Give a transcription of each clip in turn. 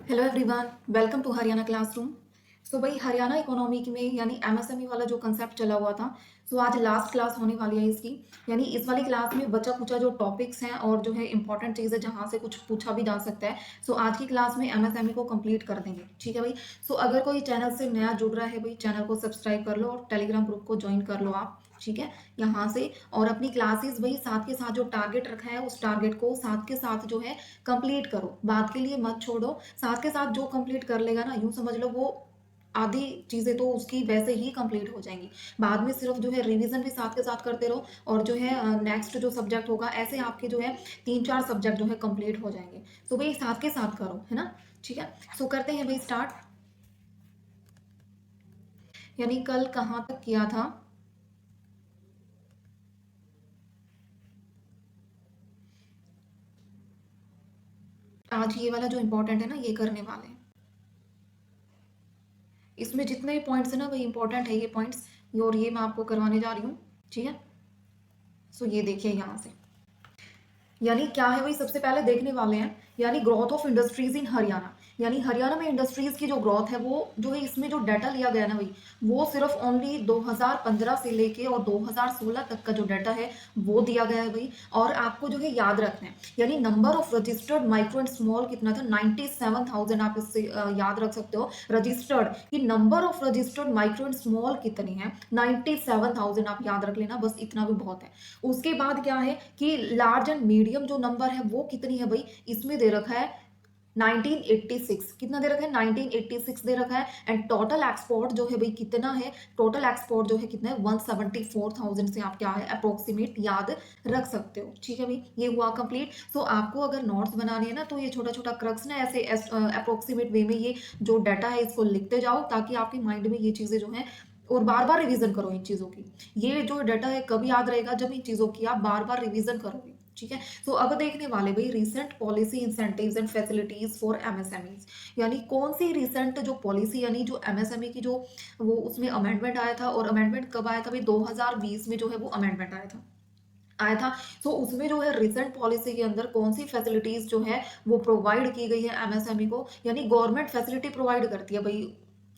Hello everyone, welcome to Haryana classroom. So भाई Haryana economy में यानी एमएसएमई वाला जो कंसेप्ट चला हुआ था, सो आज लास्ट क्लास होने वाली है इसकी। यानी इस वाली क्लास में बचा कुचा जो टॉपिक्स हैं और जो है इंपॉर्टेंट चीज़ है जहाँ से कुछ पूछा भी जा सकता है। सो आज की क्लास में एमएसएमई को कंप्लीट कर देंगे, ठीक है भाई। सो अगर कोई चैनल से नया जुड़ रहा है भाई, चैनल को सब्सक्राइब कर लो और टेलीग्राम ग्रुप को ज्वाइन कर लो आप, ठीक है, यहाँ से। और अपनी क्लासेस भाई साथ के साथ जो टारगेट रखा है उस टारगेट को साथ के साथ जो है कंप्लीट करो, बात के लिए मत छोड़ो। साथ के साथ जो कंप्लीट कर लेगा ना, यूं समझ लो वो आधी चीज़ें तो उसकी वैसे ही कंप्लीट हो जाएंगी। बाद में सिर्फ जो है रिवीजन भी साथ के साथ करते रहो और जो है नेक्स्ट जो सब्जेक्ट होगा ऐसे आपके जो है 3-4 सब्जेक्ट जो है कंप्लीट हो जाएंगे। तो भाई साथ के साथ करो, है ना, ठीक है। सो करते हैं भाई स्टार्ट। यानी कल कहाँ तक किया था? आज ये वाला जो इंपॉर्टेंट है ना ये करने वाले हैं। इसमें जितने भी पॉइंट्स है ना वही इंपॉर्टेंट है ये पॉइंट्स, और ये मैं आपको करवाने जा रही हूँ, ठीक है। सो ये देखिए यहाँ से, यानी क्या है भाई, सबसे पहले देखने वाले हैं यानी ग्रोथ ऑफ इंडस्ट्रीज इन हरियाणा। यानी हरियाणा में इंडस्ट्रीज की जो ग्रोथ है वो जो है इसमें जो डाटा लिया गया ना भाई, वो सिर्फ ओनली 2015 से लेके और 2016 तक का जो डाटा है वो दिया गया है भाई। और आपको जो है याद रखना है, यानी number of registered micro and small कितना था, 97,000। आप इससे याद रख सकते हो रजिस्टर्ड कि number of registered micro and small कितनी है, 97,000। आप याद रख लेना, बस इतना भी बहुत है। उसके बाद क्या है कि लार्ज एंड मीडियम जो नंबर है वो कितनी है भाई, इसमें दे रखा है 1986। कितना दे रखा है, 1986 दे रखा है। एंड टोटल एक्सपोर्ट जो है भाई कितना है, टोटल एक्सपोर्ट जो है कितना है, 174,000 से आप क्या है अप्रोक्सीमेट याद रख सकते हो, ठीक है भाई। ये हुआ कंप्लीट। सो आपको अगर नोट्स बनाने हैं ना तो ये छोटा छोटा क्रक्स ना ऐसे अप्रोक्सीमेट वे में ये जो डाटा है इसको लिखते जाओ, ताकि आपके माइंड में ये चीजें जो है, और बार बार रिवीजन करो इन चीजों की। ये जो डाटा है कब याद रहेगा, जब इन चीजों की आप बार बार रिवीजन करोगे, ठीक है। तो अब देखने वाले भाई recent policy incentives and facilities for MSMEs. यानी कौन सी रिसेंट जो पॉलिसी यानी जो एमएसएमई की जो वो उसमें अमेंडमेंट आया था, और अमेंडमेंट कब आया था भाई, 2020 में जो है वो अमेंडमेंट आया था। सो उसमें जो है रिसेंट पॉलिसी के अंदर कौन सी फैसिलिटीज जो है वो प्रोवाइड की गई है एमएसएमई को। यानी गवर्नमेंट फैसिलिटी प्रोवाइड करती है भाई,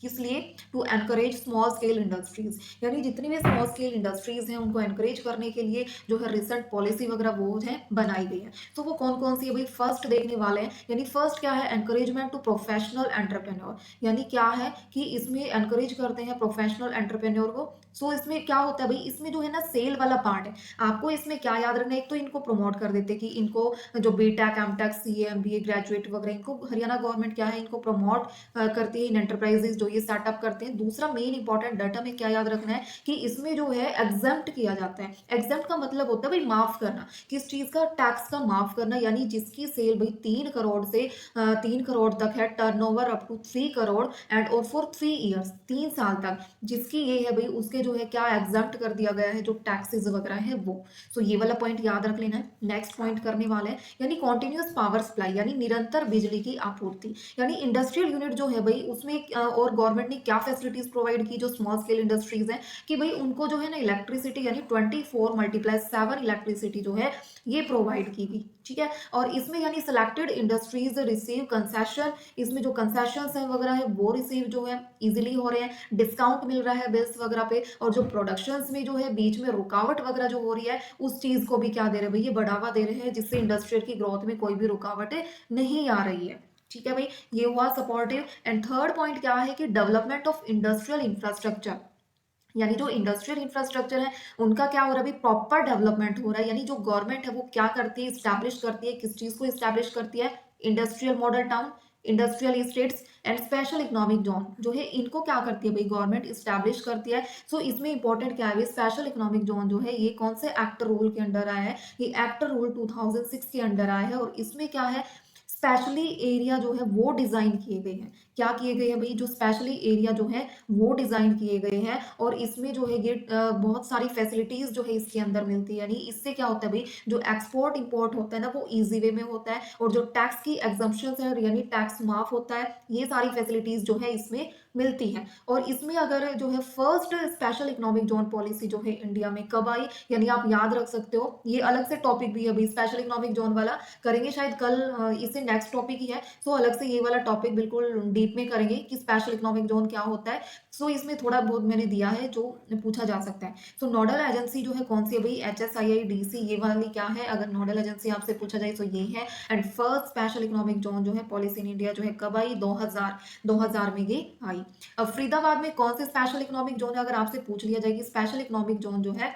किस लिए, to encourage small scale industries. यानी जितनी भी स्मॉल स्केल इंडस्ट्रीज हैं उनको एनकरेज करने के लिए जो है रिसेंट पॉलिसी वगैरह वो है बनाई गई है। तो वो कौन कौन सी है भाई, फर्स्ट देखने वाले हैं। यानी फर्स्ट क्या है, एनकरेजमेंट टू प्रोफेशनल एंटरप्रेन्योर। यानी क्या है कि इसमें एनकरेज करते हैं प्रोफेशनल एंटरप्रेन्योर को। सो इसमें क्या होता है भाई, इसमें जो है ना सेल वाला पार्ट है। आपको इसमें क्या याद रखना है, एक तो इनको प्रमोट कर देते कि इनको जो B Tech M Tech CA MBA graduate वगैरह, इनको हरियाणा गवर्नमेंट क्या है इनको प्रमोट करती है इन एंटरप्राइजेज जो ये स्टार्टअप करते हैं। दूसरा मेन इंपॉर्टेंट डाटा में क्या याद रखना है कि इसमें जो है एग्जाम्प्ट किया जाता है। एग्जाम्प्ट का मतलब होता है भाई माफ करना, किस चीज का, टैक्स का माफ करना। यानी जिसकी सेल भाई 3 करोड़ से 3 करोड़ तक है, turnover up to 3 crore and और फॉर 3 ईयर्स, 3 साल तक जिसकी ये है भाई, उसके जो है क्या एग्जाम्प्ट कर दिया गया है जो टैक्सेस वगैरह है वो। सो ये वाला पॉइंट याद रख लेना है। नेक्स्ट पॉइंट करने वाले हैं यानी कॉन्टिन्यूअस पावर सप्लाई, यानी निरंतर बिजली की आपूर्ति। यानी इंडस्ट्रियल यूनिट जो है भाई उसमें और गवर्नमेंट ने क्या फैसिलिटीज प्रोवाइड की जो स्मॉल स्केल इंडस्ट्रीज है, कि भाई उनको जो है ना इलेक्ट्रिसिटी यानी 24 × 7 इलेक्ट्रिसिटी जो है ये प्रोवाइड की गई, ठीक है। और इसमें यानी सिलेक्टेड इंडस्ट्रीज रिसीव कंसेशन, इसमें जो कंसेशन है वगैरह है वो रिसीव जो है इजिली हो रहे हैं, डिस्काउंट मिल रहा है बिल्स वगैरह पे। और जो प्रोडक्शंस में जो है बीच में रुकावट वगैरह जो हो रही है उस चीज को भी क्या दे रहे हैं भाई, ये बढ़ावा दे रहे हैं, जिससे इंडस्ट्रियल की ग्रोथ में कोई भी रुकावट नहीं आ रही है, ठीक है भाई। ये हुआ सपोर्टिव। एंड थर्ड पॉइंट क्या है कि डेवलपमेंट ऑफ इंडस्ट्रियल इंफ्रास्ट्रक्चर। यानी जो इंडस्ट्रियल इंफ्रास्ट्रक्चर है उनका क्या हो रहा है अभी, प्रॉपर डेवलपमेंट हो रहा है। यानी जो गवर्नमेंट है वो क्या करती है, स्टैब्लिश करती है, किस चीज को स्टैब्लिश करती है, industrial model town, industrial states and special economic zone जो है इनको क्या करती है भाई गवर्नमेंट स्टैब्लिश करती है। सो इसमें इंपॉर्टेंट क्या है, स्पेशल इकोनॉमिक जोन जो है ये कौन से एक्ट रूल के अंडर आया है, ये एक्ट रूल 2006 के अंडर आया है। और इसमें क्या है, स्पेशली एरिया जो है वो डिजाइन किए गए हैं। क्या किए गए हैं भाई, जो स्पेशली एरिया जो है वो डिजाइन किए गए हैं। और इसमें जो है ये बहुत सारी फैसिलिटीज जो है इसके अंदर मिलती है। यानी इससे क्या होता है भाई, जो एक्सपोर्ट इंपोर्ट होता है ना वो इजी वे में होता है, और जो टैक्स की एग्जम्पशन है यानी टैक्स माफ होता है, ये सारी फैसिलिटीज जो है इसमें मिलती हैं। और इसमें अगर जो है first special economic zone policy जो है इंडिया में कब आई, यानी आप याद रख सकते हो, ये अलग से टॉपिक भी है अभी स्पेशल इकोनॉमिक जोन वाला, करेंगे शायद कल, इसे नेक्स्ट टॉपिक ही है, सो अलग से ये वाला टॉपिक बिल्कुल डीप में करेंगे कि स्पेशल इकोनॉमिक जोन क्या होता है। सो इसमें थोड़ा बहुत मैंने दिया है जो पूछा जा सकता है। सो नोडल एजेंसी जो है कौन सी है भाई, HSIIDC, ये वाली क्या है, अगर नोडल एजेंसी आपसे पूछा जाए तो ये है। And first special economic zone जो है पॉलिसी इन इंडिया जो है कब आई, 2000 में ये आई। अब फरीदाबाद में कौन से स्पेशल इकोनॉमिक जोन है, अगर आपसे पूछ लिया जाए कि स्पेशल इकोनॉमिक जोन जो है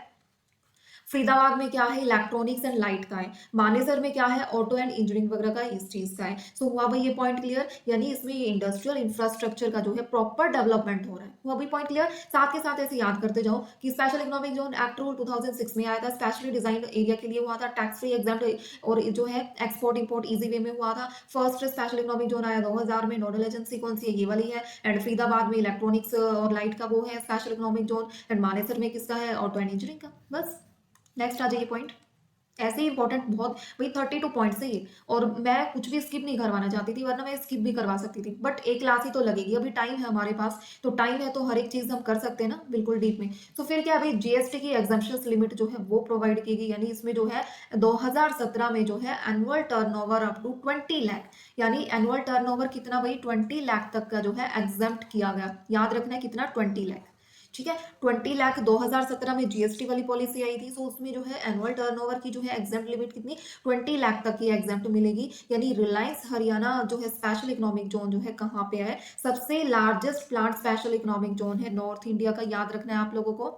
फरीदाबाद में क्या है, इलेक्ट्रॉनिक्स एंड लाइट का है। मानेसर में क्या है, ऑटो एंड इंजीनियरिंग वगैरह का, इस चीज का है। सो हुआ भाई ये पॉइंट क्लियर, यानी इसमें ये इंडस्ट्रियल इंफ्रास्ट्रक्चर का जो है प्रॉपर डेवलपमेंट हो रहा है। हुआ भाई पॉइंट क्लियर। साथ के साथ ऐसे याद करते जाओ कि special economic zone act rule 2006 में आया था, स्पेशली डिजाइन एरिया के लिए हुआ था, टैक्स फ्री एग्जाम्प्ट और जो है एक्सपोर्ट इंपोर्ट इजी वे में हुआ था। फर्स्ट स्पेशल इकोनॉमिक जोन आया 2000 में। नोडल एजेंसी कौन सी है, ये वाली है। एंड फरीदाबाद में इलेक्ट्रॉनिक्स और लाइट का वो है special economic zone. And Manesar में किसका है, ऑटो एंड इंजीनियरिंग का। बस नेक्स्ट आ जाइए पॉइंट, ऐसे ही इंपॉर्टेंट बहुत भाई 32 पॉइंट्स है ये, और मैं कुछ भी स्किप नहीं करवाना चाहती थी, वरना मैं स्किप भी करवा सकती थी, बट एक क्लास ही तो लगेगी, अभी टाइम है हमारे पास, तो टाइम है तो हर एक चीज हम कर सकते हैं ना बिल्कुल डीप में। तो फिर क्या है भाई, जीएसटी की एग्जम्पशन लिमिट जो है वो प्रोवाइड की गई, यानी इसमें जो है 2017 में जो है annual turnover up to 20 lakh, यानी एनुअल टर्नओवर कितना भाई, 20 लाख तक का जो है एग्जेम्प्ट किया गया। याद रखना है कितना, 20 लाख। ठीक है, 20 लाख 2017 में जीएसटी वाली पॉलिसी आई थी, सो उसमें जो है एनुअल टर्नओवर की जो है एग्जाम्प्ट लिमिट कितनी, 20 लाख तक की एग्जाम्प्ट मिलेगी। यानी रिलायंस हरियाणा जो है स्पेशल इकोनॉमिक जोन जो है कहाँ पे है, सबसे largest plant special economic zone है नॉर्थ इंडिया का। याद रखना है आप लोगों को,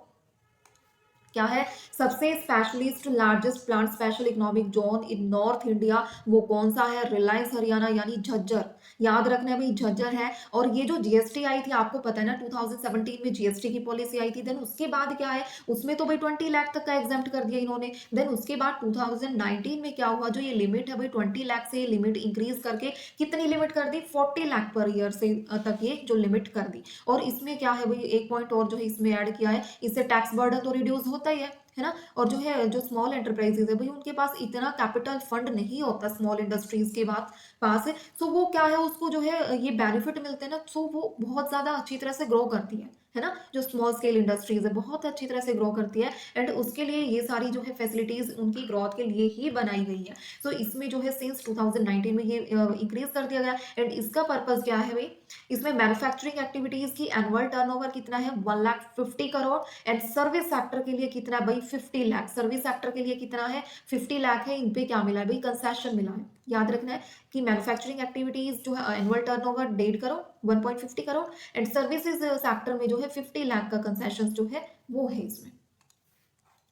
क्या है, सबसे specialist largest plant special economic zone इन नॉर्थ इंडिया, वो कौन सा है, रिलायंस हरियाणा, यानी झज्जर। याद रखना है भाई, झज्जर है। और ये जो जीएसटी आई थी, आपको पता है ना 2017 में जीएसटी की पॉलिसी आई थी, देन उसके बाद क्या है, उसमें तो भाई 20 लाख तक का एग्जाम्प्ट कर दिया इन्होंने। देन उसके बाद 2019 में क्या हुआ, जो ये लिमिट है भाई 20 लाख से, ये लिमिट इंक्रीज करके कितनी लिमिट कर दी, 40 लाख पर ईयर से तक ये जो लिमिट कर दी। और इसमें क्या है भाई, एक पॉइंट और जो है इसमें ऐड किया है, इससे टैक्स बर्डन तो रिड्यूस होता ही है ना। और जो है जो स्मॉल एंटरप्राइजेज है भाई, उनके पास इतना कैपिटल फंड नहीं होता स्मॉल इंडस्ट्रीज के बाद पास है, सो वो क्या है, उसको जो है ये बेनिफिट मिलते हैं ना, सो वो बहुत ज्यादा अच्छी तरह से ग्रो करती है ना। जो स्मॉल स्केल इंडस्ट्रीज है बहुत अच्छी तरह से ग्रो करती है, एंड उसके लिए ये सारी जो है फैसिलिटीज उनकी ग्रोथ के लिए ही बनाई गई है। सो इसमें जो है सिंस 2019 में ये इंक्रीज कर दिया गया। एंड इसका पर्पज क्या है भाई, इसमें मैन्युफैक्चरिंग एक्टिविटीज की एनुअल टर्नओवर कितना है, 1,50,00,000 एंड सर्विस सेक्टर के लिए कितना है भाई, 50 लाख। सर्विस सेक्टर के लिए कितना है, 50 लाख है। इन पे क्या मिला है भाई, कंसेशन मिला है। याद रखना है कि मैन्युफैक्चरिंग एक्टिविटीज जो है annual turnover 1.5 crore, 1.50 crore, and services sector में जो है 50 लाख का कंसेशन जो है वो है इसमें।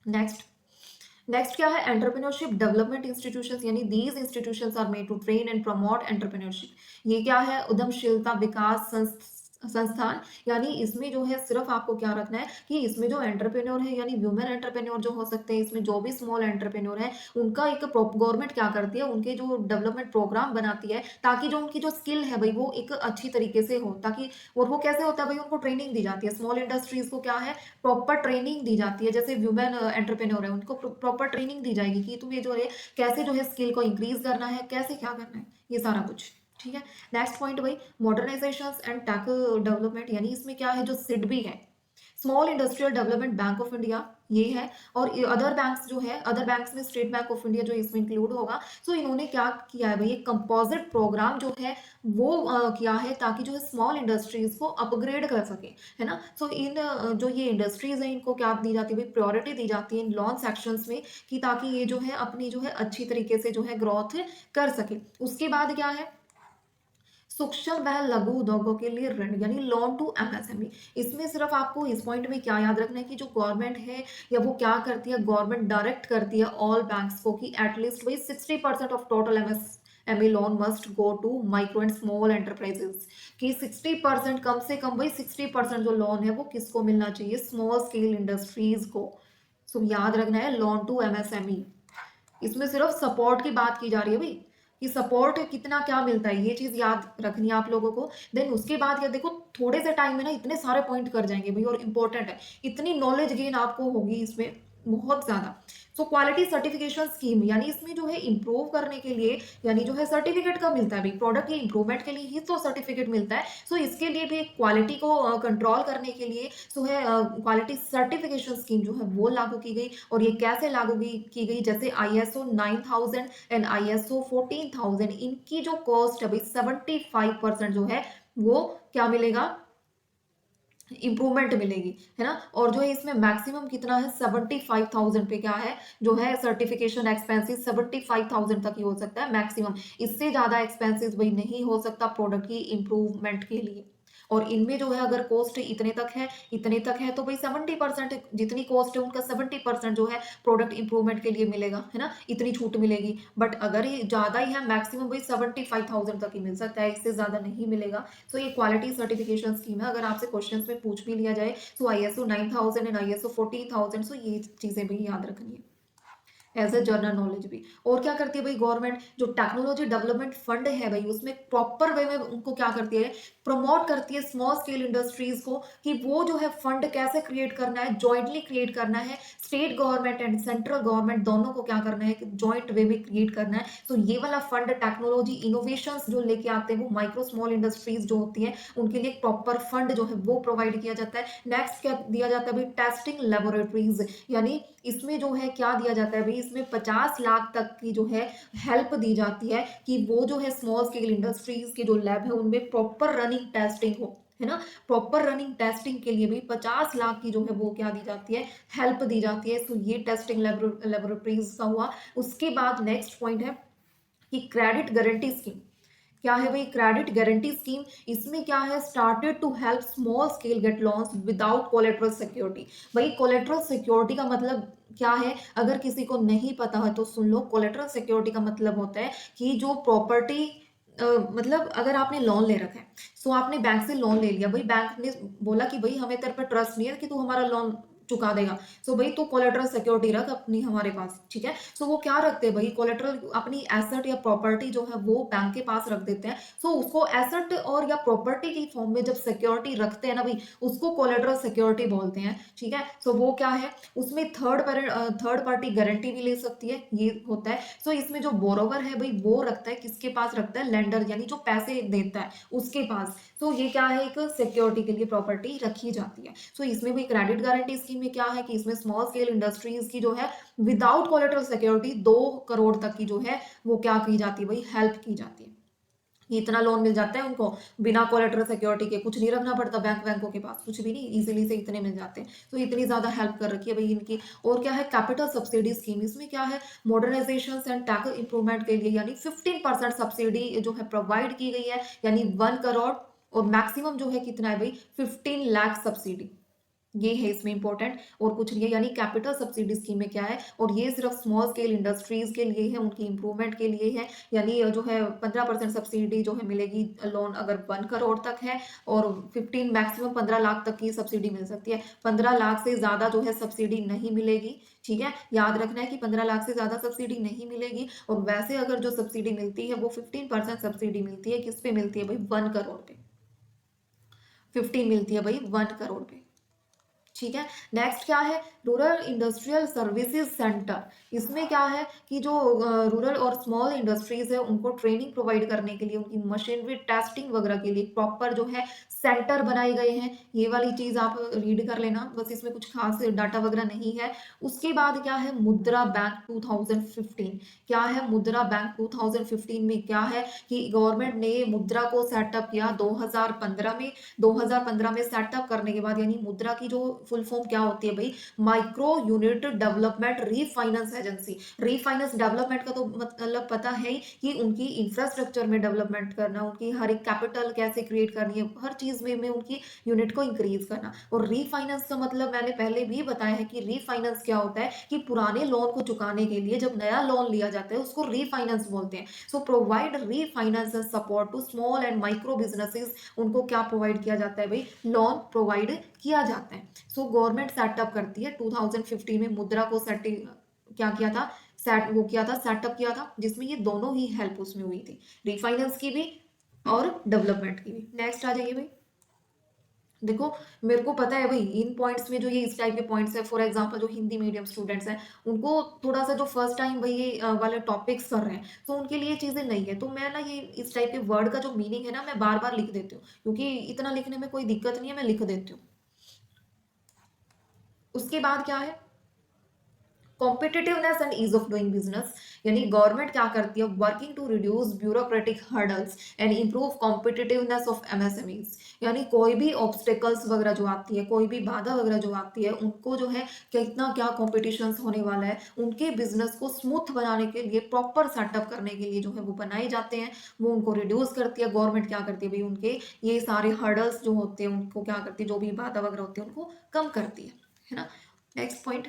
नेक्स्ट नेक्स्ट क्या है, एंटरप्रेन्योरशिप डेवलपमेंट इंस्टीट्यूशंस, यानी these institutions are made to train and promote entrepreneurship. ये क्या है, उद्यमशीलता विकास संस्थान, यानी इसमें जो है सिर्फ आपको क्या रखना है कि इसमें जो एंटरप्रेन्योर है, यानी वुमेन एंटरप्रेन्योर जो हो सकते हैं, इसमें जो भी स्मॉल एंटरप्रेन्योर है, उनका एक गवर्नमेंट क्या करती है, उनके जो डेवलपमेंट प्रोग्राम बनाती है, ताकि जो उनकी जो स्किल है भाई वो एक अच्छी तरीके से हो, ताकि, और वो कैसे होता है भाई, उनको ट्रेनिंग दी जाती है। स्मॉल इंडस्ट्रीज को क्या है, प्रॉपर ट्रेनिंग दी जाती है। जैसे वुमेन एंटरप्रेन्योर है, उनको प्रॉपर ट्रेनिंग दी जाएगी कि तुम्हें जो है कैसे जो है स्किल को इंक्रीज करना है, कैसे क्या करना है, ये सारा कुछ। ठीक है, नेक्स्ट पॉइंट भाई, मॉडर्नाइजेशन एंड टेक डेवलपमेंट, यानी इसमें क्या है, जो सिडबी है, small industrial development bank of India, ये है। और अदर बैंक्स जो है, अदर बैंक्स में स्टेट बैंक ऑफ इंडिया जो इसमें इंक्लूड होगा। सो इन्होंने क्या किया है भाई, एक कंपोजिट प्रोग्राम जो है वो किया है, ताकि जो है स्मॉल इंडस्ट्रीज को अपग्रेड कर सके, है ना। सो इन जो ये इंडस्ट्रीज है, इनको क्या दी जाती है भाई, प्रायोरिटी दी जाती है इन लॉन सेक्शंस में, कि ताकि ये जो है अपनी जो है अच्छी तरीके से जो है ग्रोथ कर सके। उसके बाद क्या है, सूक्ष्म व लघु उद्योगों के लिए ऋण, यानी लोन टू एमएसएमई। इसमें सिर्फ आपको इस पॉइंट में क्या याद रखना है कि जो गवर्नमेंट है, या वो क्या करती है, गवर्नमेंट डायरेक्ट करती है ऑल बैंक्स को कि एटलीस्ट वही 60% of total MSME loan must go to micro and small enterprises, कि 60% कम से कम, भाई 60% जो लोन है वो किसको मिलना चाहिए, स्मॉल स्केल इंडस्ट्रीज को। सो याद रखना है लोन टू एमएसएमई। इसमें सिर्फ सपोर्ट की बात की जा रही है भाई, कि सपोर्ट कितना क्या मिलता है, ये चीज याद रखनी है आप लोगों को। देन उसके बाद क्या, देखो थोड़े से टाइम में ना इतने सारे पॉइंट कर जाएंगे भाई, और इंपॉर्टेंट है, इतनी नॉलेज गेन आपको होगी इसमें, बहुत ज्यादा। सो क्वालिटी सर्टिफिकेशन स्कीम यानी इसमें जो है इंप्रूव करने के लिए यानी जो है सर्टिफिकेट कब मिलता है भाई, प्रोडक्ट के इंप्रूवमेंट के लिए ही तो सर्टिफिकेट मिलता है। सो इसके लिए भी क्वालिटी को कंट्रोल करने के लिए सो है क्वालिटी सर्टिफिकेशन स्कीम जो है वो लागू की गई। और ये कैसे लागू की गई, जैसे ISO 9000 एंड ISO 14000, इनकी जो कॉस्ट है भाई 75% जो है वो क्या मिलेगा, इंप्रूवमेंट मिलेगी, है ना। और जो है इसमें मैक्सिमम कितना है 75,000 पे क्या है जो है सर्टिफिकेशन एक्सपेंसेस 75,000 तक ही हो सकता है मैक्सिमम। इससे ज्यादा एक्सपेंसेस भाई नहीं हो सकता प्रोडक्ट की इंप्रूवमेंट के लिए। और इनमें जो है अगर कॉस्ट इतने तक है तो भाई 70% जितनी कॉस्ट है उनका 70% जो है प्रोडक्ट इंप्रूवमेंट के लिए मिलेगा, है ना, इतनी छूट मिलेगी। बट अगर ये ज्यादा ही है मैक्सिमम भाई 75,000 तक ही मिल सकता है, इससे ज्यादा नहीं मिलेगा। तो ये क्वालिटी सर्टिफिकेशन स्कीम है। अगर आपसे क्वेश्चंस में पूछ भी लिया जाए तो ISO 9000 एंड ISO 14000, सो ये चीजें भी याद रखनी है एज ए जनरल नॉलेज भी। और क्या करती है भाई गवर्नमेंट, जो टेक्नोलॉजी डेवलपमेंट फंड है भाई उसमें प्रॉपर वे में उनको क्या करती है, प्रमोट करती है स्मॉल स्केल इंडस्ट्रीज को कि वो जो है फंड कैसे क्रिएट करना है, जॉइंटली क्रिएट करना है। State government and central government दोनों को क्या करना है कि जॉइंट वे में क्रिएट करना है। तो ये वाला फंड टेक्नोलॉजी इनोवेशन जो लेके आते हैं वो माइक्रो स्मॉल इंडस्ट्रीज जो होती है उनके लिए प्रॉपर फंड जो है वो प्रोवाइड किया जाता है। नेक्स्ट क्या दिया जाता है भाई, टेस्टिंग लेबोरेटरीज, यानी इसमें जो है क्या दिया जाता है भाई, इसमें 50 लाख तक की जो है हेल्प दी जाती है कि वो जो है स्मॉल स्केल इंडस्ट्रीज के जो लैब है उनमें प्रॉपर रनिंग टेस्टिंग हो, है ना। प्रॉपर रनिंग टेस्टिंग के लिए भी 50 लाख की जो है वो क्या दी जाती है, हेल्प दी जाती है। सो ये टेस्टिंग लेबोरेटरीज का हुआ। उसके बाद नेक्स्ट पॉइंट है कि क्रेडिट गारंटी स्कीम। क्या है भाई क्रेडिट गारंटी स्कीम, इसमें क्या है, started to help small scale get loans without collateral security. भाई कोलेटरल सिक्योरिटी का मतलब क्या है, अगर किसी को नहीं पता है तो सुन लो। कोलेटरल सिक्योरिटी का मतलब होता है कि जो प्रॉपर्टी मतलब अगर आपने लोन ले रखा है, सो आपने बैंक से लोन ले लिया, भाई बैंक ने बोला कि भाई हमें तेरे पर ट्रस्ट नहीं है कि तू हमारा लोन चुका देगा, सो भाई तू कोलेटरल सिक्योरिटी रख अपनी हमारे पास, ठीक है। सो वो क्या रखते हैं भाई, कोलेटरल अपनी एसेट या प्रॉपर्टी जो है वो बैंक के पास रख देते हैं। सो उसको एसेट और या प्रॉपर्टी की फॉर्म में जब सिक्योरिटी रखते हैं ना भाई, उसको कोलेटरल सिक्योरिटी बोलते हैं, ठीक है। सो वो क्या है, उसमें थर्ड पार्टी गारंटी भी ले सकती है, ये होता है। सो इसमें जो बोरोवर है भाई वो रखता है, किसके पास रखता है, लेंडर यानी जो पैसे देता है उसके पास। तो ये क्या है, एक सिक्योरिटी के लिए प्रॉपर्टी रखी जाती है। सो इसमें भी क्रेडिट गारंटी स्कीम में क्या है कि इसमें स्मॉल स्केल इंडस्ट्रीज की जो है विदाउट कोलेटरल सिक्योरिटी 2 करोड़ तक की जो है वो क्या की जाती है भाई, हेल्प की जाती है। इतना लोन मिल जाता है उनको बिना कोलेटरल सिक्योरिटी के, कुछ नहीं रखना पड़ता बैंकों के पास, कुछ भी नहीं, इजीली से इतने मिल जाते हैं। तो इतनी ज्यादा हेल्प कर रखी है भाई इनकी। और क्या है, कैपिटल सब्सिडी स्कीम, इसमें क्या है, मॉडर्नाइजेशन एंड टैक्स इंप्रूवमेंट के लिए यानी 15% सब्सिडी जो है प्रोवाइड की गई है, यानी 1 करोड़। और मैक्सिमम जो है कितना है भाई, 15 लाख सब्सिडी, ये है इसमें इंपॉर्टेंट और कुछ नहीं है। यानी कैपिटल सब्सिडी स्कीम में क्या है, और ये सिर्फ स्मॉल स्केल इंडस्ट्रीज के लिए है, उनकी इंप्रूवमेंट के लिए है। यानी जो है 15% सब्सिडी जो है मिलेगी लोन अगर 1 करोड़ तक है, और 15 मैक्सिमम 15 लाख तक की सब्सिडी मिल सकती है। 15 लाख से ज्यादा जो है सब्सिडी नहीं मिलेगी, ठीक है, याद रखना है कि 15 लाख से ज्यादा सब्सिडी नहीं मिलेगी। और वैसे अगर जो सब्सिडी मिलती है वो 15% सब्सिडी मिलती है, किस पे मिलती है भाई, 1 करोड़ पे, 15 मिलती है भाई 1 करोड़ पे, ठीक है। नेक्स्ट क्या है, रूरल इंडस्ट्रियल सर्विसेज सेंटर। इसमें क्या है कि जो रूरल और स्मॉल इंडस्ट्रीज है उनको ट्रेनिंग प्रोवाइड करने के लिए, उनकी मशीनरी टेस्टिंग वगैरह के लिए प्रॉपर जो है सेंटर बनाए गए हैं। ये वाली चीज आप रीड कर लेना, बस इसमें कुछ खास डाटा वगैरह नहीं है। उसके बाद क्या है, मुद्रा बैंक 2015। क्या है मुद्रा बैंक 2015 में, क्या है कि गवर्नमेंट ने मुद्रा को सेटअप किया 2015 में। 2015 में सेटअप करने के बाद, यानी मुद्रा की जो फुल फॉर्म क्या होती है भाई, micro unit development refinance agency. Refinance development का तो मतलब पता है ही कि उनकी इंफ्रास्ट्रक्चर में डेवलपमेंट करना, उनकी हर एक कैपिटल कैसे क्रिएट करनी है, हर चीज में उनकी यूनिट को इंक्रीज करना। और रीफाइनेंस का मतलब मैंने पहले भी बताया है कि रीफाइनेंस क्या होता है, कि पुराने लोन को चुकाने के लिए जब नया लोन लिया जाता है उसको रीफाइनेंस बोलते हैं। So provide refinance support to small and micro businesses, उनको क्या प्रोवाइड किया जाता है भाई, लोन प्रोवाइड किया जाता है। सो गवर्नमेंट सेटअप करती है 2015 में मुद्रा को क्या किया था, सेटअप किया था, जिसमें ये दोनों ही हेल्प उसमें हुई थी, रिफाइनेंस की भी और डेवलपमेंट की भी। नेक्स्ट आ जाइए भाई, देखो, मेरे को पता है भाई इन पॉइंट्स में जो ये इस टाइप के पॉइंट्स है, फॉर एग्जांपल जो हिंदी मीडियम स्टूडेंट्स हैं उनको थोड़ा सा जो फर्स्ट टाइम भाई ये वाले टॉपिक्स कर रहे हैं तो उनके लिए ये चीज़ें नहीं है, तो मैं ना ये इस टाइप के वर्ड का जो मीनिंग है ना मैं बार बार लिख देती हूँ, क्योंकि इतना लिखने में कोई दिक्कत नहीं है, मैं लिख देती हूँ। उसके बाद क्या है, competitiveness and ease of doing business, यानी गवर्नमेंट क्या करती है, working to reduce bureaucratic hurdles and improve competitiveness of MSMEs, यानी कोई भी ऑब्स्टेकल्स वगैरह जो आती है, कोई भी बाधा वगैरह जो आती है, उनको जो है कितना क्या कॉम्पिटिशन होने वाला है, उनके बिजनेस को स्मूथ बनाने के लिए, प्रॉपर सेटअप करने के लिए जो है वो बनाए जाते हैं, वो उनको रिड्यूस करती है। गवर्नमेंट क्या करती है भाई, उनके ये सारे हर्डल्स जो होते हैं उनको क्या करती है, जो भी बाधा वगैरह होती है उनको कम करती है ना। नेक्स्ट पॉइंट,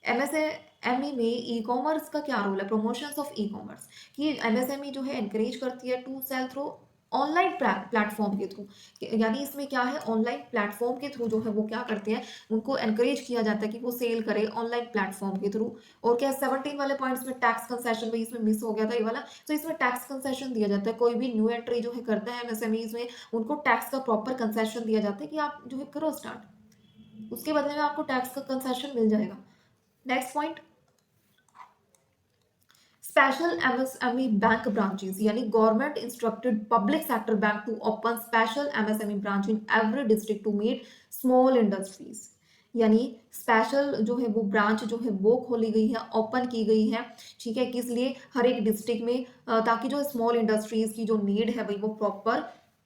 एमएसएमई में ई कॉमर्स का क्या रोल है, प्रमोशंस ऑफ ई कॉमर्स, कि एमएसएमई जो है एनकरेज करती है to sell through online platform के थ्रू, यानी इसमें क्या है, ऑनलाइन प्लेटफॉर्म के थ्रू जो है वो क्या करते हैं, उनको एनकरेज किया जाता है कि वो सेल करे ऑनलाइन प्लेटफॉर्म के थ्रू। और क्या 17 वाले पॉइंट्स में टैक्स कंसेशन, भाई इसमें मिस हो गया था ये वाला, तो इसमें टैक्स कंसेशन दिया जाता है, कोई भी न्यू एंट्री जो है करता है एमएसएमईज में उनको टैक्स का प्रॉपर कंसेशन दिया जाता है कि आप जो है करो स्टार्ट, उसके बदले में आपको टैक्स का कंसेशन मिल जाएगा। Next point, special MSME bank branches, यानी government instructed public sector bank to open special MSME branch in every district to meet small industries, यानी स्पेशल जो है वो ब्रांच जो है वो खोली गई है, ओपन की गई है, ठीक है, किस लिए, हर एक डिस्ट्रिक्ट में, ताकि जो स्मॉल इंडस्ट्रीज की जो नीड है भाई वो प्रॉपर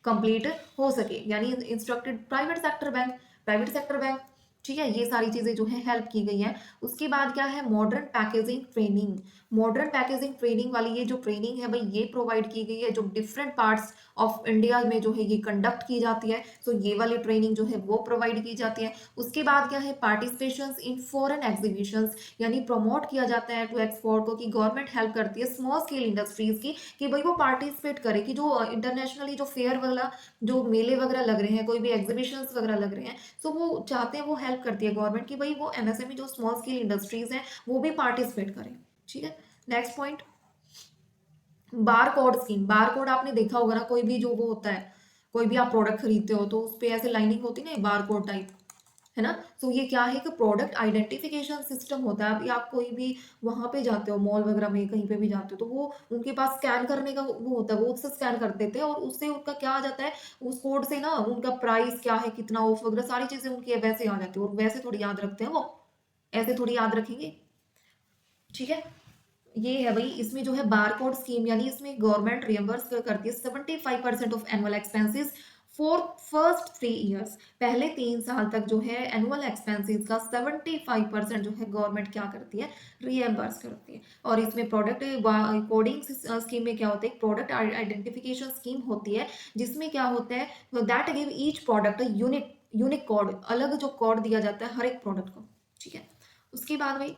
कंप्लीट हो सके, यानी इंस्ट्रक्टेड प्राइवेट सेक्टर बैंक, ठीक है, ये सारी चीजें जो है हेल्प की गई है। उसके बाद क्या है, modern packaging training, modern packaging training वाली ये जो ट्रेनिंग है भाई ये प्रोवाइड की गई है, जो डिफरेंट पार्ट्स ऑफ इंडिया में जो है ये कंडक्ट की जाती है, तो ये वाली ट्रेनिंग जो है वो प्रोवाइड की जाती है। उसके बाद क्या है, पार्टिसिपेशन इन फॉरेन एग्जीबिशंस, यानी प्रमोट किया जाता है टू एक्सपोर्ट को, कि गवर्नमेंट हेल्प करती है स्मॉल स्केल इंडस्ट्रीज की कि भाई वो पार्टिसिपेट करे, कि जो इंटरनेशनली जो फेयर वगैरह जो मेले वगैरह लग रहे हैं, कोई भी एग्जीबिशंस वगैरह लग रहे हैं, तो वो चाहते हैं, वो हेल्प करती है गवर्नमेंट कि भाई वो एमएसएमई जो स्मॉल स्केल इंडस्ट्रीज हैं वो भी पार्टिसिपेट करें, ठीक है। Next point, bar code scheme, bar code आपने देखा होगा ना, कोई भी जो वो होता है, कोई भी आप प्रोडक्ट खरीदते हो तो उस पे ऐसे लाइनिंग होती है ना, बार कोड टाइप, है ना। तो ये क्या है कि प्रोडक्ट आइडेंटिफिकेशन सिस्टम होता है। अभी आप कोई भी वहां पे जाते हो, मॉल वगैरह में कहीं पे भी जाते हो, तो वो उनके पास स्कैन करने का वो होता है, वो उससे स्कैन कर देते हैं और उससे उनका क्या आ जाता है, उस कोड से ना उनका प्राइस क्या है, कितना ऑफ वगैरह सारी चीजें उनकी वैसे आ जाती है, और वैसे थोड़ी याद रखते हैं वो, ऐसे थोड़ी याद रखेंगे, ठीक है। ये है भाई, इसमें जो है बारकोड स्कीम, यानी इसमें गवर्नमेंट रियम्बर्स करती है 75% of annual expenses for first 3 years, पहले 3 साल तक जो है एनुअल एक्सपेंसेस का 75% जो है गवर्नमेंट क्या करती है, रियम्बर्स करती है। और इसमें प्रोडक्ट कोडिंग स्कीम में क्या होता है, प्रोडक्ट आइडेंटिफिकेशन स्कीम होती है, जिसमें क्या होता है, that give each product unique unique code, अलग जो कोड दिया जाता है हर एक प्रोडक्ट को, ठीक है। उसके बाद भाई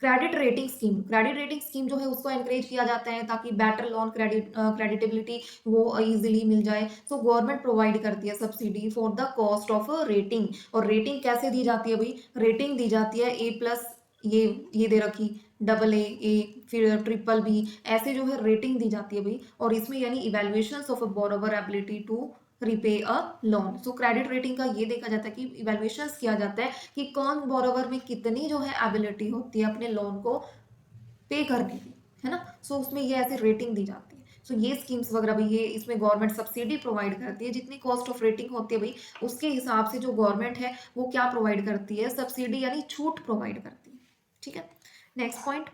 credit rating scheme, credit rating scheme जो है उसको एनकरेज किया जाता है ताकि बेटर लोन क्रेडिटेबिलिटी वो इजीली मिल जाए। सो गवर्नमेंट प्रोवाइड करती है subsidy for the cost of rating. और रेटिंग कैसे दी जाती है भाई, रेटिंग दी जाती है A+, ये दे रखी, AA, फिर BBB, ऐसे जो है रेटिंग दी जाती है भाई। और इसमें यानी evaluation of a borrower ability to repay a loan. So credit rating का ये देखा जाता है कि इवेल्युएशन किया जाता है कि कौन बोरोवर में कितनी जो है एबिलिटी होती है अपने लोन को पे करने की, है ना। सो उसमें ये ऐसे रेटिंग दी जाती है। सो ये स्कीम्स वगैरह भी, ये इसमें गवर्नमेंट सब्सिडी प्रोवाइड करती है, जितनी कॉस्ट ऑफ रेटिंग होती है भाई उसके हिसाब से जो गवर्नमेंट है वो क्या प्रोवाइड करती है, सब्सिडी यानी छूट प्रोवाइड करती है, ठीक है। Next point,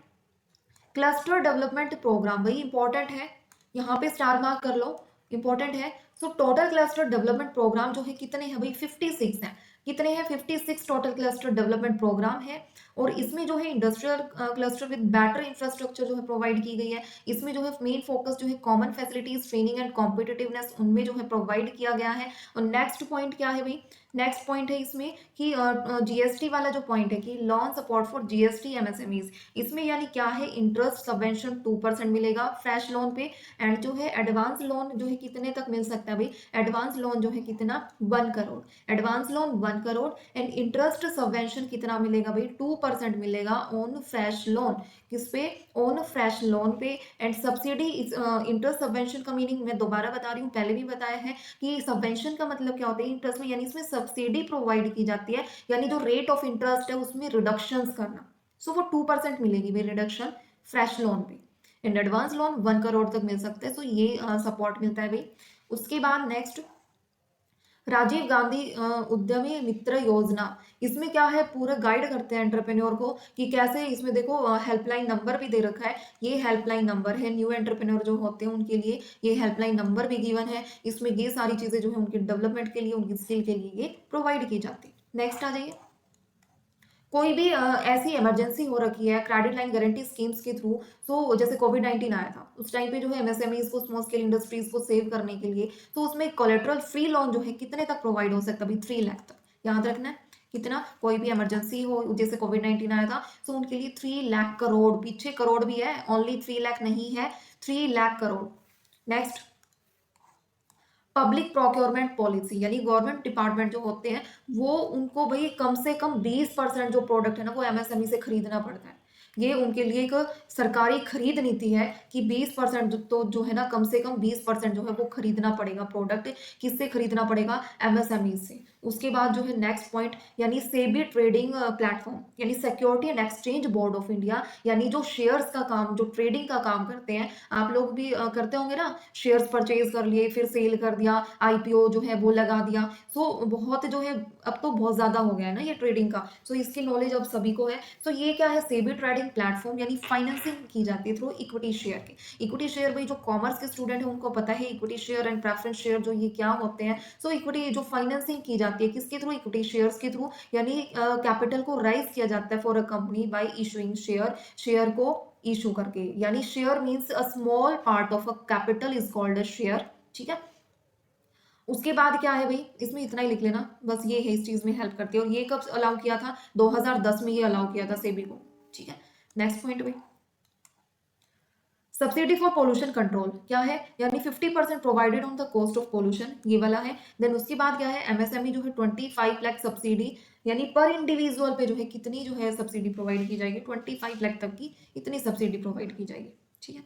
cluster development programme, भाई इंपॉर्टेंट है, यहाँ पे स्टार मार्क कर लो, इंपॉर्टेंट है। So total cluster development programme जो है कितने हैं भाई, 56 हैं, कितने हैं, 56 टोटल क्लस्टर डेवलपमेंट प्रोग्राम है। और इसमें जो है industrial cluster with better infrastructure जो है प्रोवाइड की गई है। इसमें जो है मेन फोकस जो है common facilities, training and competitiveness, उनमें जो है प्रोवाइड किया गया है। और नेक्स्ट पॉइंट क्या है भाई, नेक्स्ट पॉइंट है इसमें कि जीएसटी वाला जो पॉइंट है कि loan support for GST MSMEs, इसमें यानी क्या है इंटरेस्ट सबवेंशन 2% मिलेगा फ्रेश लोन पे। एंड जो है एडवांस लोन जो है कितने तक मिल सकता है भाई, एडवांस लोन जो है कितना 1 crore, advance loan 1 crore. And interest subvention कितना मिलेगा भाई 2% मिलेगा ऑन फ्रेश लोन, किस पे, ऑन फ्रेश लोन पे। एंड सब्सिडी, इंटरेस्ट सबवेंशन का मीनिंग मैं दोबारा बता रही हूँ, पहले भी बताया है कि सबवेंशन का मतलब क्या होता है इंटरेस्ट में, यानी इसमें सब्सिडी प्रोवाइड की जाती है, यानी जो रेट ऑफ इंटरेस्ट है उसमें रिडक्शन करना। सो वो 2% मिलेगी भाई रिडक्शन फ्रेश लोन पे। एंड एडवांस लोन 1 करोड़ तक मिल सकते हैं, सो ये सपोर्ट मिलता है भाई। उसके बाद नेक्स्ट राजीव गांधी उद्यमी मित्र योजना, इसमें क्या है पूरा गाइड करते हैं एंटरप्रेन्योर को कि कैसे, इसमें देखो हेल्पलाइन नंबर भी दे रखा है, ये हेल्पलाइन नंबर है न्यू एंटरप्रेन्योर जो होते हैं उनके लिए, ये हेल्पलाइन नंबर भी गिवन है, इसमें ये सारी चीजें जो है उनके डेवलपमेंट के लिए, उनकी स्किल के लिए ये प्रोवाइड की जाती है। नेक्स्ट आ जाइए, कोई भी ऐसी इमरजेंसी हो रखी है क्रेडिट लाइन गारंटी स्कीम्स के थ्रू, तो जैसे कोविड-19 आया था उस टाइम पे जो है एमएसएमईज को, स्मॉल स्केल इंडस्ट्रीज को सेव करने के लिए, तो उसमें कोलेटरल फ्री लोन जो है कितने तक प्रोवाइड हो सकता है भाई 3 लाख तक, याद रखना है कितना, कोई भी इमरजेंसी हो जैसे कोविड-19 आया था तो उनके लिए 3 लाख करोड़, पीछे करोड़ भी है, ओनली 3 लाख नहीं है, 3 lakh crore. Next public procurement policy, यानी गवर्नमेंट डिपार्टमेंट जो होते हैं वो, उनको भाई कम से कम 20% जो प्रोडक्ट है ना वो एमएसएमई से खरीदना पड़ता है। ये उनके लिए एक सरकारी खरीद नीति है कि 20% तो जो है ना, कम से कम 20% जो है वो खरीदना पड़ेगा प्रोडक्ट, किससे खरीदना पड़ेगा, एमएसएमई से। उसके बाद जो है नेक्स्ट पॉइंट, यानी सेबी ट्रेडिंग प्लेटफॉर्म, यानी security and exchange board of India, यानी जो शेयर्स का काम, जो ट्रेडिंग का काम करते हैं, आप लोग भी करते होंगे ना, शेयर्स परचेज कर लिए फिर सेल कर दिया, आईपीओ जो है वो लगा दिया। सो बहुत जो है अब तो बहुत ज्यादा हो गया है ना ये ट्रेडिंग का, सो इसकी नॉलेज अब सभी को है। सो ये क्या है, सेबी ट्रेडिंग प्लेटफॉर्म, यानी फाइनेंसिंग की जाती है थ्रू इक्विटी शेयर के। इक्विटी शेयर भाई जो कॉमर्स के स्टूडेंट है उनको पता है equity share and preference share जो ये क्या होते हैं। सो इक्विटी जो फाइनेंसिंग की जाती है किसके थ्रू, इक्विटी शेयर्स के थ्रू, यानी कैपिटल को राइज किया जाता है for a company by issuing share, share को इशू करके, यानी share means a small part of a capital is called a share. ठीक है, उसके बाद क्या है भाई, इसमें इतना ही लिख लेना बस, ये है इस चीज में हेल्प करती है। और ये कब अलाउ किया था, 2010 में ये अलाउ किया था सेबी को। ठीक है, नेक्स्ट पॉइंट भाई, सब्सिडी फॉर पोल्यूशन कंट्रोल क्या है, यानी 50% provided on the cost of pollution, ये वाला है। देन उसके बाद क्या है, एमएसएमई जो है 25 लाख सब्सिडी, यानी पर इंडिविजुअल पे जो है कितनी जो है सब्सिडी प्रोवाइड की जाएगी, 25 लाख तक की इतनी सब्सिडी प्रोवाइड की जाएगी। ठीक है,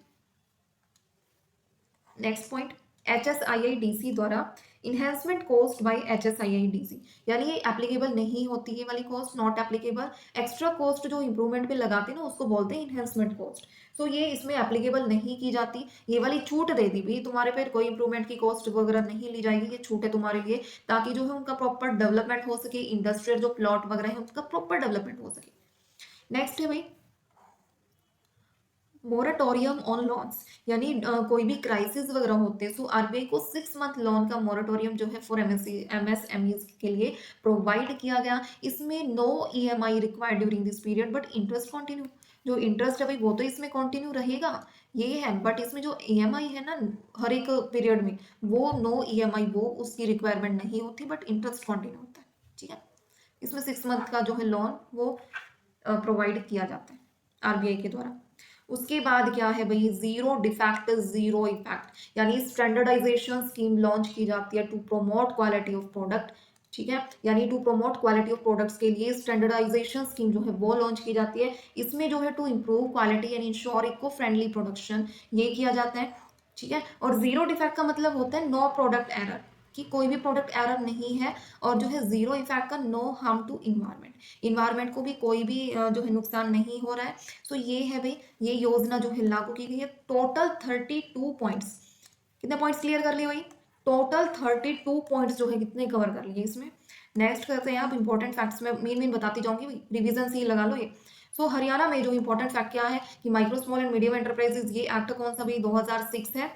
नेक्स्ट पॉइंट, HSIIDC द्वारा इन्हेंसमेंट कॉस्ट बाय HSIIDC, यानी ये एप्लीकेबल नहीं होती है वाली cost, not applicable. Extra cost जो इंप्रूवमेंट पे लगाते हैं ना उसको बोलते हैं इन्हेंसमेंट कॉस्ट। सो ये इसमें एप्लीकेबल नहीं की जाती, ये वाली छूट दे दी भाई तुम्हारे पे, कोई इंप्रूवमेंट की कॉस्ट वगैरह नहीं ली जाएगी, ये छूट है तुम्हारे लिए, ताकि जो है उनका प्रॉपर डेवलपमेंट हो सके, इंडस्ट्रियल जो प्लॉट वगैरह है उनका प्रॉपर डेवलपमेंट हो सके। नेक्स्ट है भाई मोरेटोरियम ऑन लॉन्स, यानी कोई भी क्राइसिस वगैरह होते हैं, सो आरबीआई को 6 मंथ लोन का मोरेटोरियम जो है फॉर एमएसएमई के लिए प्रोवाइड किया गया। इसमें no EMI required during this period but interest continue, जो इंटरेस्ट है भाई वो तो इसमें कंटिन्यू रहेगा, ये है, बट इसमें जो ईएमआई है ना हर एक पीरियड में, वो नो ईएमआई वो उसकी रिक्वायरमेंट नहीं होती, बट इंटरेस्ट कंटिन्यू होता है। ठीक है, इसमें 6 मंथ का जो है लोन वो प्रोवाइड किया जाता है आरबीआई के द्वारा। उसके बाद क्या है भाई, जीरो डिफेक्ट जीरो इफेक्ट, यानी स्टैंडर्डाइजेशन स्कीम लॉन्च की जाती है to promote quality of product. ठीक है, यानी to promote quality of products के लिए स्टैंडर्डाइजेशन स्कीम जो है वो लॉन्च की जाती है। इसमें जो है to improve quality and ensure eco friendly production, ये किया जाता है। ठीक है, और जीरो डिफेक्ट का मतलब होता है नो प्रोडक्ट एरर, कि कोई भी प्रोडक्ट एरर नहीं है। और जो है जीरो इफेक्ट का no harm to environment, environment को भी कोई भी जो है नुकसान नहीं हो रहा है। सो ये है भाई, ये योजना जो है लागू की गई है। टोटल 32 पॉइंट्स, कितने पॉइंट्स क्लियर कर लिए भाई, टोटल 32 पॉइंट्स जो है कितने कवर कर लिए इसमें। नेक्स्ट करते हैं आप इंपॉर्टेंट फैक्ट्स में मेन मेन बताती जाऊंगी भाई, रिवीजन से ही लगा लो ये। सो हरियाणा में जो इंपॉर्टेंट फैक्ट क्या है कि micro small and medium enterprises, ये एक्ट कौन सा भाई 2006 है।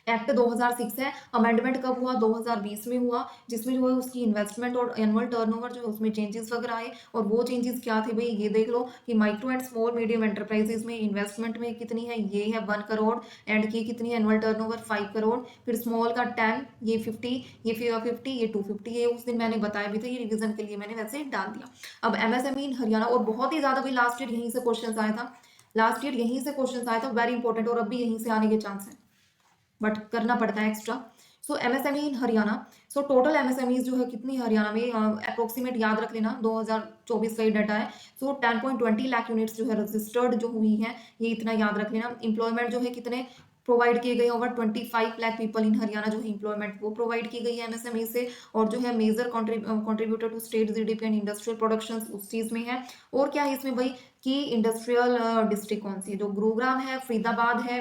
एक्ट 2006 है। अमेंडमेंट कब हुआ? 2020 में हुआ, जिसमें जो है उसकी इन्वेस्टमेंट और एनुअल टर्नओवर जो है उसमें चेंजेस वगैरह आए। और वो चेंजेस क्या थे भाई, ये देख लो कि micro and small medium enterprises में इन्वेस्टमेंट में कितनी है, ये है 1 करोड़, एंड की कितनी है एनुअल टर्नओवर 5 करोड़। फिर स्मॉल का 10, ये 50, ये 50, ये 250। ये उस दिन मैंने बताया भी था, ये रिवीजन के लिए मैंने वैसे डाल दिया। अब एमएसएमई इन हरियाणा, और बहुत ही ज्यादा भी लास्ट ईयर यहीं से क्वेश्चन आया था, लास्ट ईयर यहीं से क्वेश्चन आया था, वेरी इंपॉर्टेंट, और अब भी यहीं से आने के चांस है, बट करना पड़ता है एक्स्ट्रा। सो एमएसएमई इन हरियाणा, सो टोटल एमएसएमई जो है कितनी हरियाणा में, अप्रोक्सीमेट याद रख लेना, 2024 का ही डाटा है। सो 10.20 लाख यूनिट्स जो है रजिस्टर्ड जो हुई है, ये इतना याद रख लेना। एम्प्लॉयमेंट जो है कितने प्रोवाइड किए गए, over 25 lakh people in Haryana जो है एम्प्लॉयमेंट वो प्रोवाइड की गई है एमएसएमई से। और जो है major contributor to state GDP and industrial production उस चीज में है। और क्या है इसमें भाई, कि इंडस्ट्रियल डिस्ट्रिक्ट कौन सी है, जो गुरुग्राम है, फरीदाबाद है,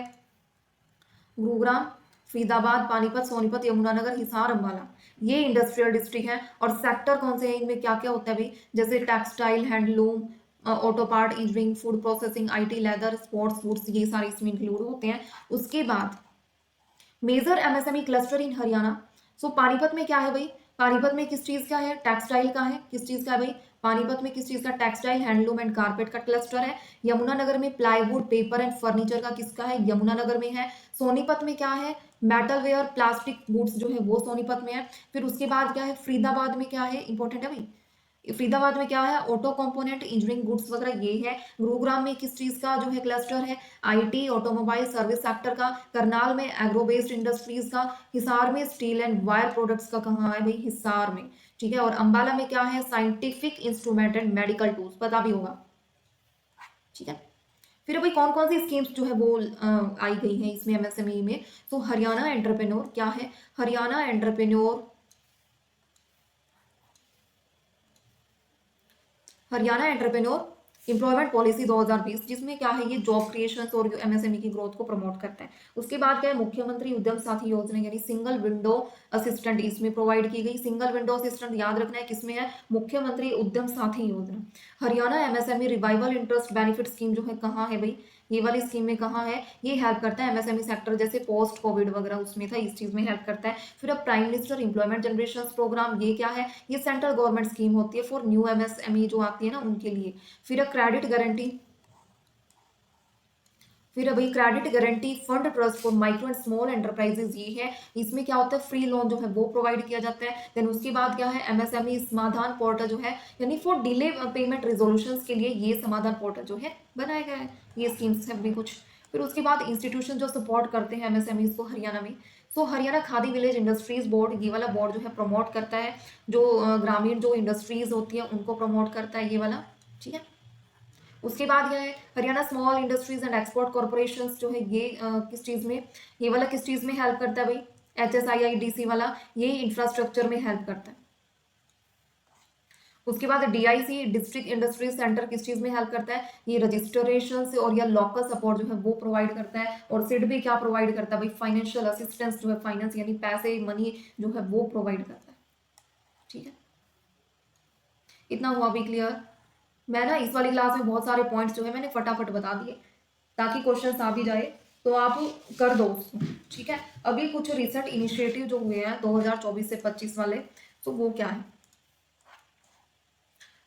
गुरुग्राम, फरीदाबाद, पानीपत, सोनीपत, यमुनानगर, हिसार, अंबाला, ये इंडस्ट्रियल डिस्ट्रिक्ट है। और सेक्टर कौन से हैं इनमें, क्या क्या होता है भाई, जैसे textile, handloom, auto part, engineering, food processing, IT, leather, sports, foods, ये सारे इसमें इंक्लूड होते हैं। उसके बाद मेजर एमएसएमई क्लस्टर इन हरियाणा। सो पानीपत में क्या है भाई, पानीपत में किस चीज का है, टेक्सटाइल का है, किस चीज का है भाई, पानीपत में किस चीज का, टेक्सटाइल, हैंडलूम एंड कारपेट का क्लस्टर है। यमुनानगर में प्लाईवुड, पेपर एंड फर्नीचर का किसका है, यमुनानगर में है। सोनीपत में क्या है, मेटल वेयर, प्लास्टिक गुड्स जो है वो सोनीपत में है। फिर उसके बाद क्या है, फरीदाबाद में क्या है, इंपॉर्टेंट है भाई, फरीदाबाद में क्या है, ऑटो कंपोनेंट, इंजीनियरिंग गुड्स वगैरह ये है। गुरुग्राम में किस चीज का जो है क्लस्टर है, आईटी, ऑटोमोबाइल, सर्विस सेक्टर का। करनाल में एग्रो बेस्ड इंडस्ट्रीज का। हिसार में स्टील एंड वायर प्रोडक्ट्स का, कहाँ है भाई, हिसार में, ठीक है। और अंबाला में क्या है, scientific instrument and medical tools, पता भी होगा, ठीक है। फिर भाई कौन कौन सी स्कीम्स जो है वो आई गई हैं इसमें एमएसएमई में। तो हरियाणा एंटरप्रेन्योर क्या है, Haryana entrepreneur, Haryana entrepreneur employment policy 2020, जिसमें क्या है, ये जॉब क्रिएशन और एमएसएमई की ग्रोथ को प्रमोट करता है। उसके बाद क्या है, मुख्यमंत्री उद्यम साथी योजना, यानी सिंगल विंडो असिस्टेंट इसमें प्रोवाइड की गई। सिंगल विंडो असिस्टेंट याद रखना है किसमें है, मुख्यमंत्री उद्यम साथी योजना। Haryana MSME revival interest benefit scheme जो है कहाँ है भाई, ये वाली स्कीम में कहाँ है, ये हेल्प करता है एमएसएमई सेक्टर, जैसे पोस्ट कोविड वगैरह उसमें था, इस चीज में हेल्प करता है। फिर अब prime minister employment generation programme, ये क्या है, ये सेंट्रल गवर्नमेंट स्कीम होती है फॉर न्यू एमएसएमई जो आती है ना उनके लिए। फिर क्रेडिट गारंटी, फिर अभी credit guarantee fund trust for micro and small enterprises, ये है। इसमें क्या होता है, फ्री लोन जो है वो प्रोवाइड किया जाता है। देन उसके बाद क्या है, एमएसएमई समाधान पोर्टल जो है, यानी फॉर डिले पेमेंट रेजोल्यूशन के लिए ये समाधान पोर्टल जो है बनाया गया है। ये स्कीम्स है भी कुछ। फिर उसके बाद इंस्टीट्यूशन जो सपोर्ट करते हैं एमएसएमई को हरियाणा में। So Haryana Khadi village industries board, ये वाला बोर्ड जो है प्रमोट करता है, जो ग्रामीण जो इंडस्ट्रीज होती है उनको प्रमोट करता है ये वाला, ठीक है। उसके बाद यह है Haryana small industries and export corporation जो है, ये किस चीज में, ये वाला किस चीज में हेल्प करता है भाई, HSIIDC वाला, ये इंफ्रास्ट्रक्चर में हेल्प करता है। उसके बाद DIC डिस्ट्रिक्ट इंडस्ट्रीज सेंटर किस चीज में हेल्प करता है, ये रजिस्ट्रेशन से और या लोकल सपोर्ट जो है वो प्रोवाइड करता है। और सिड भी क्या प्रोवाइड करता है भाई, फाइनेंशियल असिस्टेंस जो है, फाइनेंस यानी पैसे मनी जो है वो प्रोवाइड करता है, ठीक है। इतना हुआ भी क्लियर। मैं ना इस वाली क्लास में बहुत सारे पॉइंट्स जो है मैंने फटाफट बता दिए, ताकि क्वेश्चन आ भी जाए तो आप कर दो उसको, ठीक है। अभी कुछ रिसेंट इनिशिएटिव जो हुए हैं 2024 से 25 वाले, तो वो क्या है,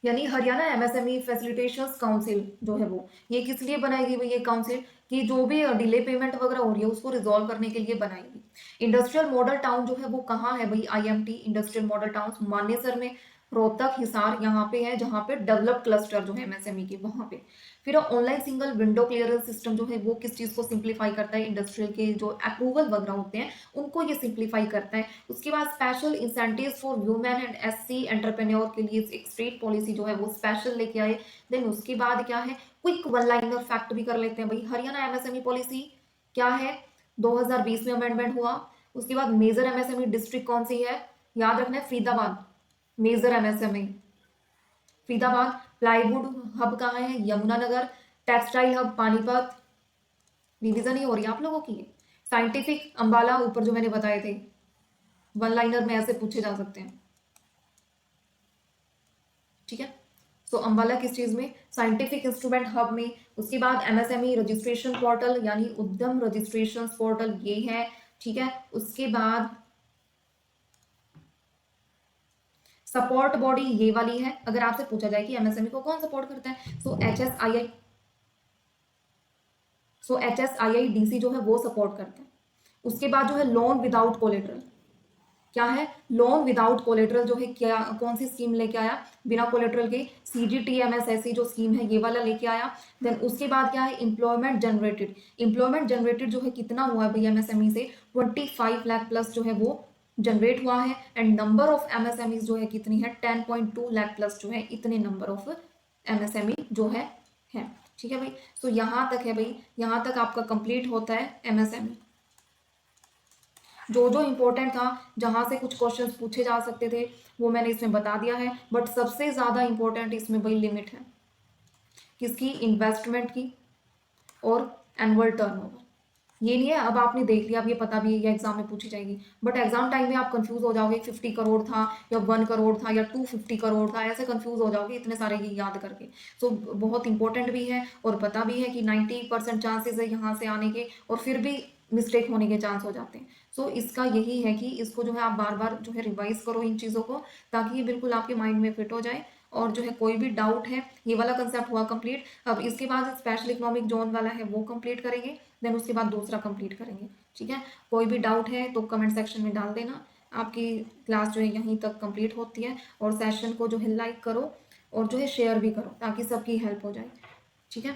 यानी हरियाणा एमएसएमई फैसिलिटेशन काउंसिल जो है वो, ये किस लिए बनाएगी भाई ये काउंसिल, कि जो भी डिले पेमेंट वगैरह हो रही है उसको रिजॉल्व करने के लिए बनाएगी। इंडस्ट्रियल मॉडल टाउन जो है वो कहाँ है भाई, IMT industrial model town Manesar में, रोहतक, हिसार यहाँ पे है, जहाँ पे डेवलप क्लस्टर जो है एमएसएमई के वहां पे। फिर online single window clearance system जो है वो किस चीज को सिंप्लीफाई करता है, इंडस्ट्रियल के जो अप्रूवल वगैरह होते हैं उनको ये सिंप्लीफाई करता है। उसके बाद special incentive for women and SC entrepreneur के लिए एक स्टेट पॉलिसी जो है वो स्पेशल लेके आए। देन उसके बाद क्या है, क्विक वन लाइनर फैक्ट भी कर लेते हैं भाई, हरियाणा एमएसएमई पॉलिसी क्या है, 2020 में अमेंडमेंट हुआ। उसके बाद मेजर एमएसएमई डिस्ट्रिक्ट कौन सी है, याद रखना है Faridabad, major MSME Faridabad. Plywood hub कहाँ है, Yamunanagar. Textile hub Panipat, revision ही हो रही है आप लोगों की। साइंटिफिक अंबाला, ऊपर जो मैंने बताए थे, वन लाइनर में ऐसे पूछे जा सकते हैं, ठीक है। सो अंबाला किस चीज में, साइंटिफिक इंस्ट्रूमेंट हब में। उसके बाद एमएसएमई रजिस्ट्रेशन पोर्टल यानी उद्यम रजिस्ट्रेशन पोर्टल, ये है ठीक है। उसके बाद सपोर्ट बॉडी ये वाली है। अगर आपसे पूछा जाए कि एमएसएमई को कौन सपोर्ट करता है, सो HSII DC जो है वो सपोर्ट करता है। उसके बाद जो है लोन विदाउट कोलेटरल, क्या है लोन विदाउट कोलेटरल जो है, क्या कौन सी स्कीम लेके आया बिना कोलेटरल के, CGTMSSE जो स्कीम है ये वाला लेके आया। देन उसके बाद क्या है एम्प्लॉयमेंट जनरेटेड जो है कितना हुआ है भाई एमएसएमई से, 25 लाख प्लस जो है वो जनरेट हुआ है। एंड नंबर ऑफ एमएसएमई जो है कितनी है, 10.2 लाख प्लस जो है इतने नंबर ऑफ एमएसएमई जो है। ठीक है भाई। सो यहाँ तक है भाई, यहाँ तक आपका कंप्लीट होता है एमएसएमई। जो जो इम्पोर्टेंट था, जहाँ से कुछ क्वेश्चंस पूछे जा सकते थे वो मैंने इसमें बता दिया है। बट सबसे ज़्यादा इम्पोर्टेंट इसमें भाई लिमिट है, किसकी, इन्वेस्टमेंट की और एनुअल टर्नओवर। ये नहीं है अब आपने देख लिया, अब ये पता भी है ये एग्जाम में पूछी जाएगी, बट एग्जाम टाइम में आप कंफ्यूज हो जाओगे 50 करोड़ था या 1 करोड़ था या 250 करोड़ था, ऐसे कंफ्यूज हो जाओगे इतने सारे ये याद करके। सो बहुत इंपॉर्टेंट भी है और पता भी है कि 90% चांसेस है यहाँ से आने के, और फिर भी मिस्टेक होने के चांस हो जाते हैं। सो इसका यही है कि इसको जो है आप बार बार जो है रिवाइज करो इन चीज़ों को, ताकि ये बिल्कुल आपके माइंड में फिट हो जाए। और जो है कोई भी डाउट है, ये वाला कंसेप्ट हुआ कंप्लीट। अब इसके बाद स्पेशल इकोनॉमिक जोन वाला है वो कंप्लीट करेंगे, देन उसके बाद दूसरा कंप्लीट करेंगे। ठीक है, कोई भी डाउट है तो कमेंट सेक्शन में डाल देना। आपकी क्लास जो है यहीं तक कंप्लीट होती है, और सेशन को जो है लाइक करो और जो है शेयर भी करो ताकि सबकी हेल्प हो जाए।